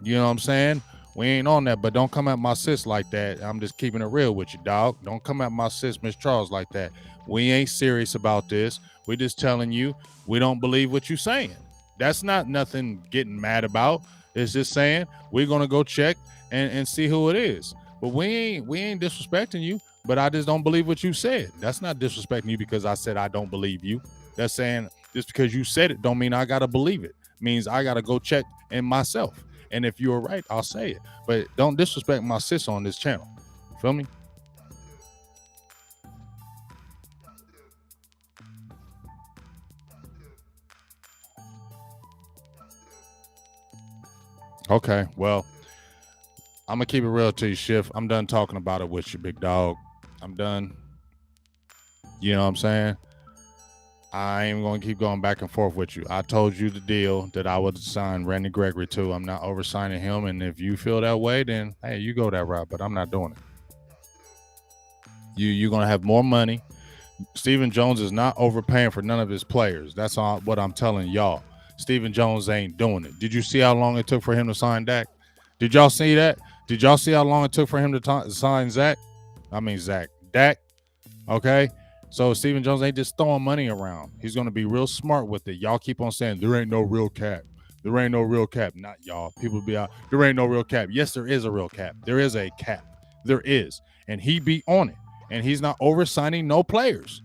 You know what I'm saying? We ain't on that, but don't come at my sis like that. I'm just keeping it real with you, dog. Don't come at my sis, Miss Charles, like that. We ain't serious about this. We're just telling you we don't believe what you're saying. That's not nothing getting mad about. It's just saying we're gonna go check and see who it is. But we ain't disrespecting you. But I just don't believe what you said. That's not disrespecting you because I said I don't believe you. That's saying just because you said it don't mean I gotta believe it. It means I gotta go check in myself. And if you're right, I'll say it. But don't disrespect my sis on this channel. Feel me? Okay, well, I'm gonna keep it real to you, Shift. I'm done talking about it with you, big dog. I'm done. You know what I'm saying? I ain't gonna keep going back and forth with you. I told you the deal that I would sign Randy Gregory to. I'm not oversigning him, and if you feel that way, then hey, you go that route. But I'm not doing it. You're gonna have more money. Stephen Jones is not overpaying for none of his players. That's all what I'm telling y'all. Stephen Jones ain't doing it. Did you see how long it took for him to sign Dak? Did y'all see that? Did y'all see how long it took for him to sign Dak? Okay? So Stephen Jones ain't just throwing money around. He's going to be real smart with it. Y'all keep on saying, there ain't no real cap. There ain't no real cap. Not y'all. People be out, there ain't no real cap. Yes, there is a real cap. There is a cap. There is. And he be on it. And he's not oversigning no players.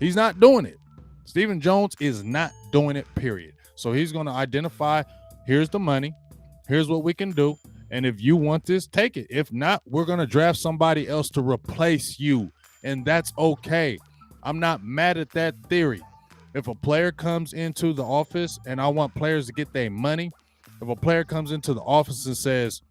He's not doing it. Stephen Jones is not doing it, period. So he's going to identify, here's the money. Here's what we can do. And if you want this, take it. If not, we're going to draft somebody else to replace you. And that's okay. I'm not mad at that theory. If a player comes into the office and I want players to get their money, if a player comes into the office and says,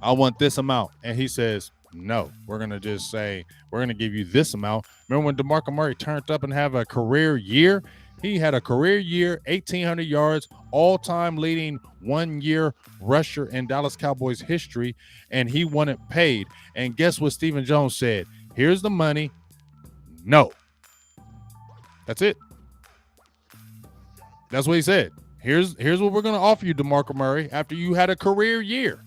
I want this amount, and he says, no, we're going to just say, we're going to give you this amount. Remember when DeMarco Murray turned up and have a career year? He had a career year, 1,800 yards, all-time leading one-year rusher in Dallas Cowboys history, and he wanted paid. And guess what Stephen Jones said? Here's the money. No. That's it. That's what he said. Here's what we're going to offer you, DeMarco Murray, after you had a career year.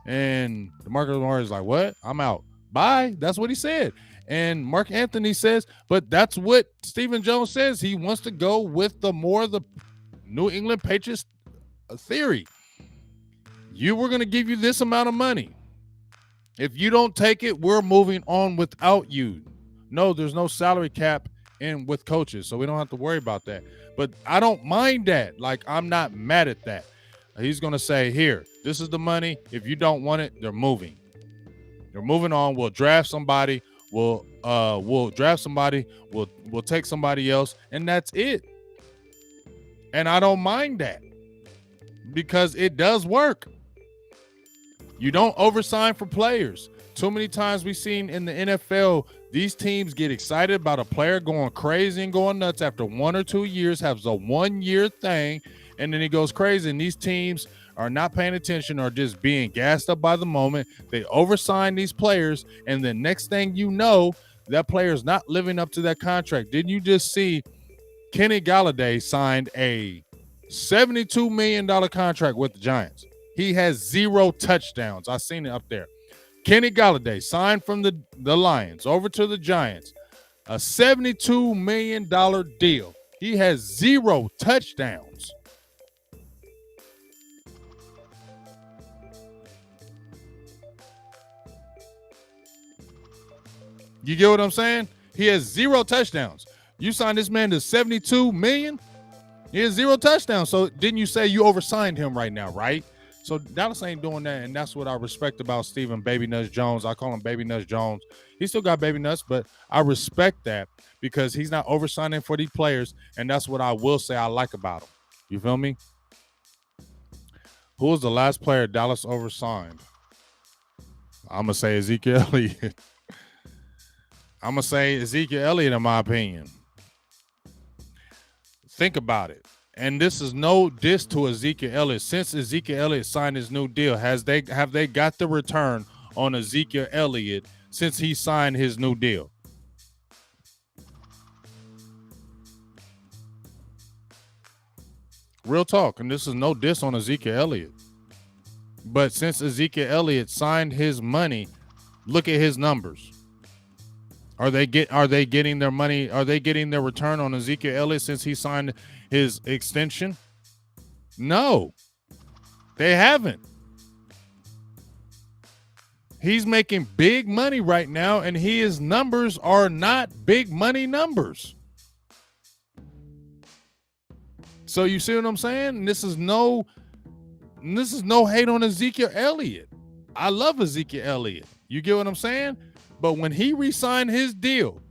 And DeMarco Murray's like, what? I'm out. Bye. That's what he said. And Mark Anthony says, but that's what Stephen Jones says. He wants to go with the New England Patriots theory. You were going to give you this amount of money. If you don't take it, we're moving on without you. No, there's no salary cap in with coaches, so we don't have to worry about that. But I don't mind that. Like, I'm not mad at that. He's going to say, here, this is the money. If you don't want it, they're moving. They're moving on. We'll draft somebody. We'll draft somebody. We'll take somebody else, and that's it. And I don't mind that because it does work. You don't oversign for players. Too many times we've seen in the NFL, these teams get excited about a player going crazy and going nuts after 1 or 2 years, has a 1-year thing, and then he goes crazy. And these teams are not paying attention or just being gassed up by the moment. They oversign these players, and the next thing you know, that player is not living up to that contract. Didn't you just see Kenny Galladay signed a $72 million contract with the Giants? He has 0 touchdowns. I seen it up there. Kenny Galladay signed from the Lions over to the Giants. A $72 million deal. He has 0 touchdowns. You get what I'm saying? He has 0 touchdowns. You signed this man to $72 million. He has 0 touchdowns. So didn't you say you oversigned him right now, right? So Dallas ain't doing that, and that's what I respect about Stephen Baby Nuts Jones. I call him Baby Nuts Jones. He still got baby nuts, but I respect that because he's not oversigning for these players, and that's what I will say I like about him. You feel me? Who was the last player Dallas oversigned? I'm going to say Ezekiel Elliott. I'm going to say Ezekiel Elliott, in my opinion. Think about it. And this is no diss to Ezekiel Elliott. Since Ezekiel Elliott signed his new deal, have they got the return on Ezekiel Elliott since he signed his new deal? Real talk. And this is no diss on Ezekiel Elliott. But since Ezekiel Elliott signed his money, look at his numbers. Are they getting their money? Are they getting their return on Ezekiel Elliott since he signed his extension? No, they haven't. He's making big money right now, and his numbers are not big money numbers. So you see what I'm saying? This is no hate on Ezekiel Elliott. I love Ezekiel Elliott. You get what I'm saying? But when he re-signed his deal,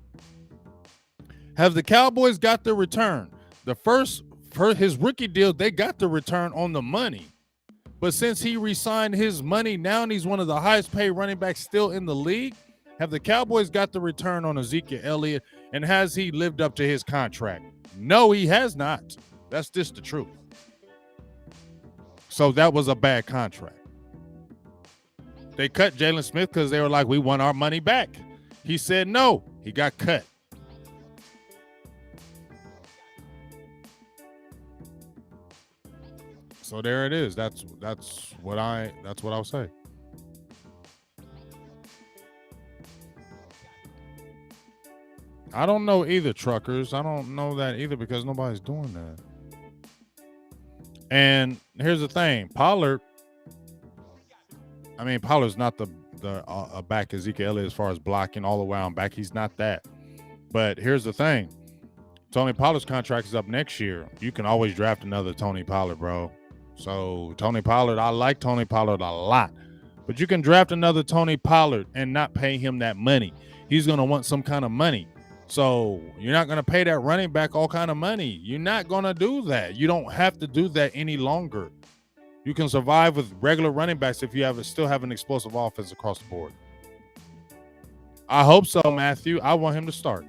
have the Cowboys got the return? For his rookie deal, they got the return on the money. But since he re-signed his money now, and he's one of the highest paid running backs still in the league, have the Cowboys got the return on Ezekiel Elliott? And has he lived up to his contract? No, he has not. That's just the truth. So that was a bad contract. They cut Jalen Smith because they were like, we want our money back. He said no. He got cut. So there it is. That's what I'll say. I don't know either, truckers. I don't know that either because nobody's doing that. And here's the thing, Pollard's not the back Ezekiel Elliott as far as blocking all the way on back. He's not that. But here's the thing. Tony Pollard's contract is up next year. You can always draft another Tony Pollard, bro. So Tony Pollard, I like Tony Pollard a lot. But you can draft another Tony Pollard and not pay him that money. He's going to want some kind of money. So you're not going to pay that running back all kind of money. You're not going to do that. You don't have to do that any longer. You can survive with regular running backs if you still have an explosive offense across the board. I hope so, Matthew. I want him to start.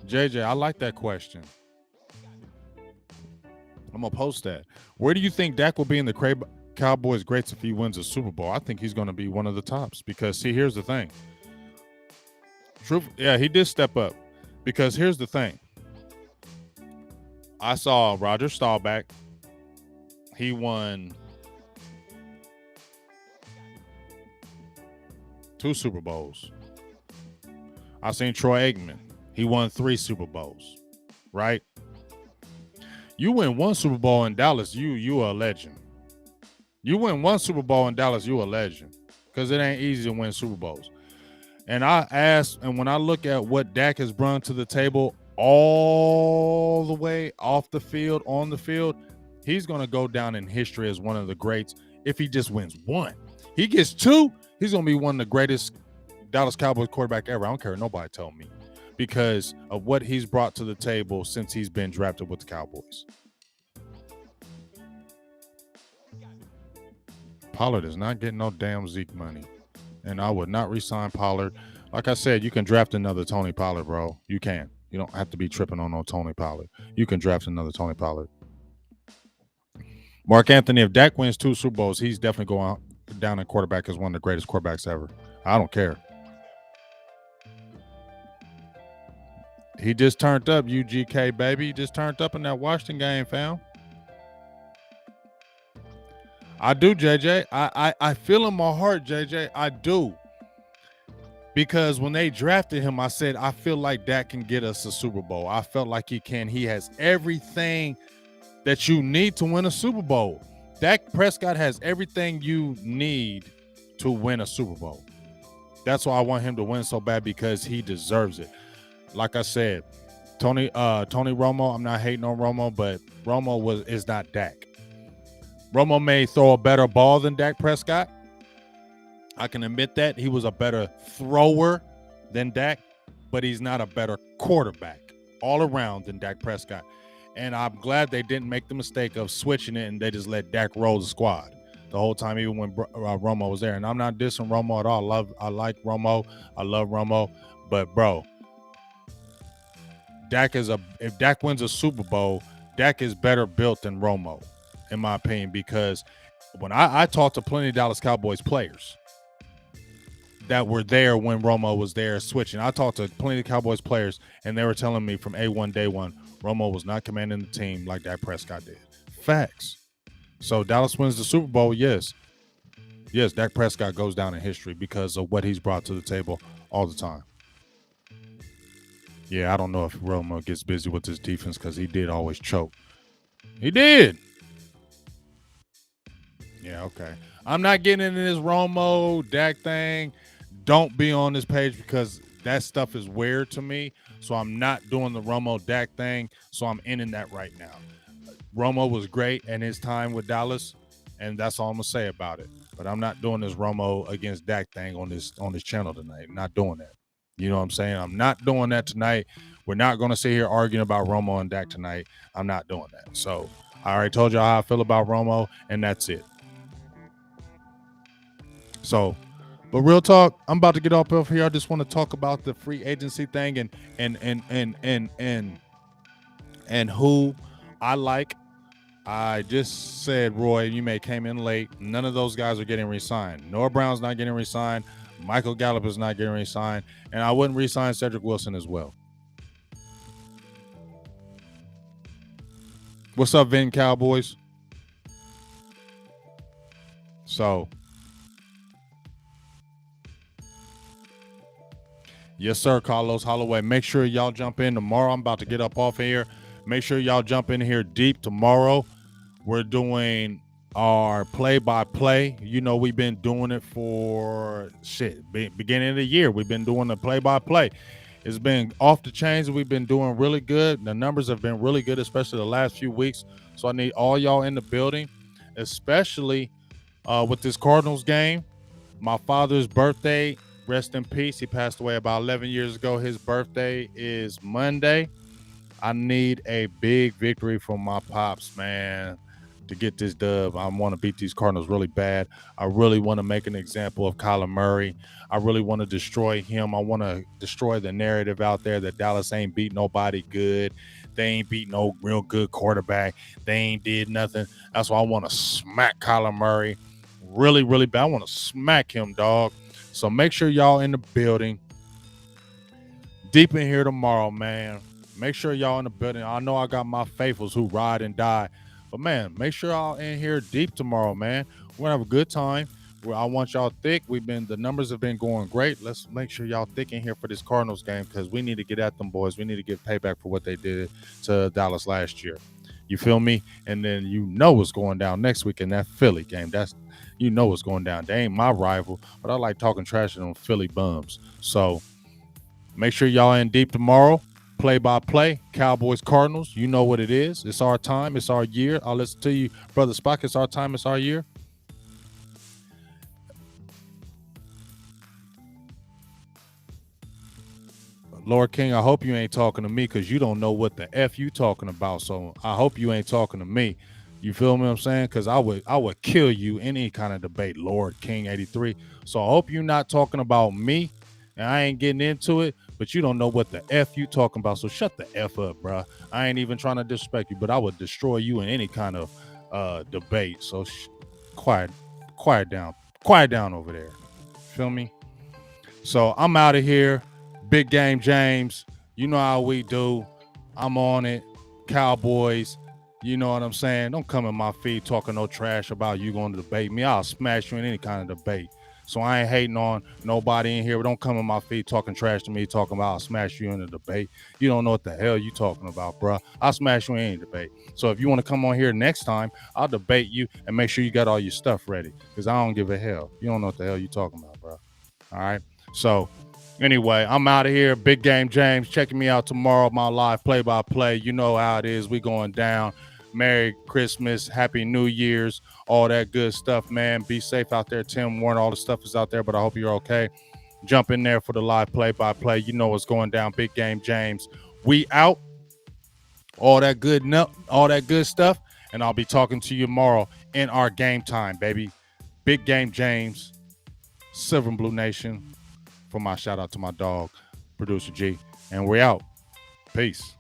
JJ, I like that question. I'm going to post that. Where do you think Dak will be in the Cowboys greats if he wins a Super Bowl? I think he's going to be one of the tops because, see, here's the thing. Yeah, he did step up because here's the thing. I saw Roger Staubach. He won 2 Super Bowls. I seen Troy Aikman. He won 3 Super Bowls, right? You win 1 Super Bowl in Dallas, you are a legend. You win 1 Super Bowl in Dallas, you a legend. Because it ain't easy to win Super Bowls. And I asked, and when I look at what Dak has brought to the table all the way off the field, on the field, he's going to go down in history as one of the greats if he just wins 1. He gets 2, he's going to be one of the greatest Dallas Cowboys quarterback ever. I don't care what nobody told me. Because of what he's brought to the table since he's been drafted with the Cowboys. Pollard is not getting no damn Zeke money. And I would not re-sign Pollard. Like I said, you can draft another Tony Pollard, bro. You can. You don't have to be tripping on no Tony Pollard. You can draft another Tony Pollard. Mark Anthony, if Dak wins 2 Super Bowls, he's definitely going down in quarterback as one of the greatest quarterbacks ever. I don't care. He just turned up, UGK, baby. He just turned up in that Washington game, fam. I do, JJ. I feel in my heart, JJ. I do. Because when they drafted him, I said, I feel like Dak can get us a Super Bowl. I felt like he can. He has everything that you need to win a Super Bowl. Dak Prescott has everything you need to win a Super Bowl. That's why I want him to win so bad, because he deserves it. Like I said, Tony Romo, I'm not hating on Romo, but Romo is not Dak. Romo may throw a better ball than Dak Prescott. I can admit that. He was a better thrower than Dak, but he's not a better quarterback all around than Dak Prescott. And I'm glad they didn't make the mistake of switching it and they just let Dak roll the squad the whole time, even when Romo was there. And I'm not dissing Romo at all. I like Romo. I love Romo. But, bro, if Dak wins a Super Bowl, Dak is better built than Romo, in my opinion, because when I talked to plenty of Dallas Cowboys players that were there when Romo was there switching. I talked to plenty of Cowboys players, and they were telling me from day one, Romo was not commanding the team like Dak Prescott did. Facts. So Dallas wins the Super Bowl, yes. Yes, Dak Prescott goes down in history because of what he's brought to the table all the time. Yeah, I don't know if Romo gets busy with his defense because he did always choke. He did. Yeah, okay. I'm not getting into this Romo, Dak thing. Don't be on this page because that stuff is weird to me. So I'm not doing the Romo Dak thing. So I'm ending that right now. Romo was great in his time with Dallas, and that's all I'm gonna say about it. But I'm not doing this Romo against Dak thing on this channel tonight. I'm not doing that. You know what I'm saying? I'm not doing that tonight. We're not gonna sit here arguing about Romo and Dak tonight. I'm not doing that. So I already told y'all how I feel about Romo, and that's it. So, but real talk, I'm about to get off of here. I just want to talk about the free agency thing and who I like. I just said, Roy, you may came in late. None of those guys are getting re-signed. Noah Brown's not getting re-signed. Michael Gallup is not getting re-signed. And I wouldn't re-sign Cedric Wilson as well. What's up, Vin Cowboys? So, yes, sir, Carlos Holloway. Make sure y'all jump in tomorrow. I'm about to get up off of here. Make sure y'all jump in here deep tomorrow. We're doing our play-by-play. You know, we've been doing it for beginning of the year. We've been doing the play-by-play. It's been off the chains. We've been doing really good. The numbers have been really good, especially the last few weeks. So I need all y'all in the building, especially with this Cardinals game. My father's birthday, rest in peace. He passed away about 11 years ago. His birthday is Monday. I need a big victory from my pops, man, to get this dub. I want to beat these Cardinals really bad. I really want to make an example of Kyler Murray. I really want to destroy him. I want to destroy the narrative out there that Dallas ain't beat nobody good. They ain't beat no real good quarterback. They ain't did nothing. That's why I want to smack Kyler Murray really, really bad. I want to smack him, dog. So make sure y'all in the building. Deep in here tomorrow, man. Make sure y'all in the building. I know I got my faithfuls who ride and die. But, man, make sure y'all in here deep tomorrow, man. We're going to have a good time. I want y'all thick. The numbers have been going great. Let's make sure y'all thick in here for this Cardinals game because we need to get at them boys. We need to get payback for what they did to Dallas last year. You feel me? And then you know what's going down next week in that Philly game. You know what's going down. They ain't my rival, but I like talking trash to them Philly bums. So make sure y'all in deep tomorrow. Play-by-play, Cowboys, Cardinals. You know what it is. It's our time. It's our year. I'll listen to you, Brother Spock. It's our time. It's our year. Lord King, I hope you ain't talking to me because you don't know what the F you talking about. So I hope you ain't talking to me. You feel me what I'm saying? Because I would kill you in any kind of debate, Lord King 83. So I hope you're not talking about me. And I ain't getting into it, but you don't know what the F you talking about. So shut the F up, bro. I ain't even trying to disrespect you, but I would destroy you in any kind of debate. So quiet down over there. Feel me? So I'm out of here. Big Game James. You know how we do. I'm on it. Cowboys. You know what I'm saying? Don't come in my feed talking no trash about you going to debate me. I'll smash you in any kind of debate. So I ain't hating on nobody in here. But don't come in my feet talking trash to me, talking about I'll smash you in a debate. You don't know what the hell you talking about, bro. I'll smash you in any debate. So if you want to come on here next time, I'll debate you and make sure you got all your stuff ready, because I don't give a hell. You don't know what the hell you talking about, bro. All right. So anyway, I'm out of here. Big Game James checking me out tomorrow. My live play-by-play. You know how it is. We going down. Merry Christmas, Happy New Year's, all that good stuff, man. Be safe out there. Tim Warren, all the stuff is out there, but I hope you're okay. Jump in there for the live play-by-play. You know what's going down. Big Game James. We out. All that good stuff, and I'll be talking to you tomorrow in our game time, baby. Big Game James, Silver and Blue Nation. For my shout out to my dog, Producer G. And we're out. Peace.